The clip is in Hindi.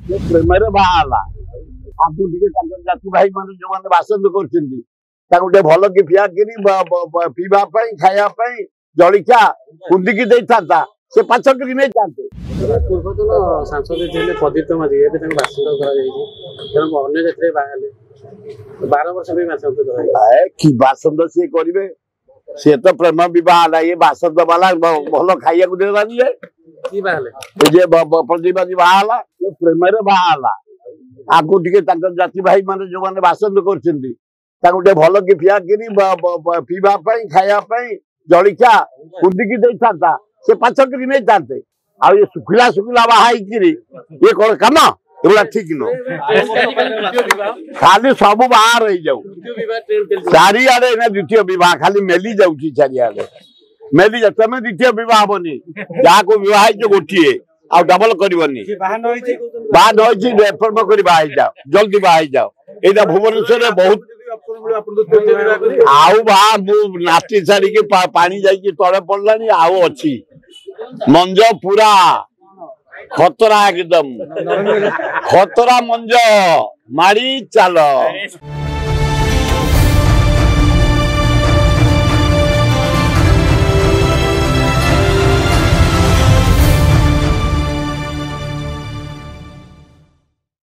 प्रेम बाहला आपको जाति भाई मान जो मैंने बासंद कर भल कि फियाकिरी पीवाई खाया जलिया कुंदिकी दे था से 5 ट्रिक नहीं जाते। पूर्वतन सांसद थे प्रदीप्त माझी एवं बासंद कर 12 वर्ष भी कि बासंद सी करेंगे सी तो प्रेम बा ये बासंद वाला भल खाया देवानी प्रतिवादी बाहला प्रेम बाहला आपको जाति भाई मान जो मैंने बासंद कर भल कि फियाकिरी पीवाई खाया जलिया कुंदिकी दे था से 5 ट्रिक नहीं जाते। आ ये सुखिला सुखिला बाहर ये कौन कम एगुला ठीक नुह खाली सब बाहर रही जाऊ चारिआडे द्वितीय बह खाली मेली जाऊँ चारिआडे मेली जा तुम द्वितीय बह हेनी जहाँ को बह गोटे आ डबल करनी बाहर एफर्म कर बाहर जाओ जल्दी बाहर जाओ यहाँ भुवनेश्वर बहुत आउ बा नाची छाड़ी पानी जाइए तले पड़ला आउ अच्छी मंज पूरा खतरा एकदम खतरा मंज मारी चल।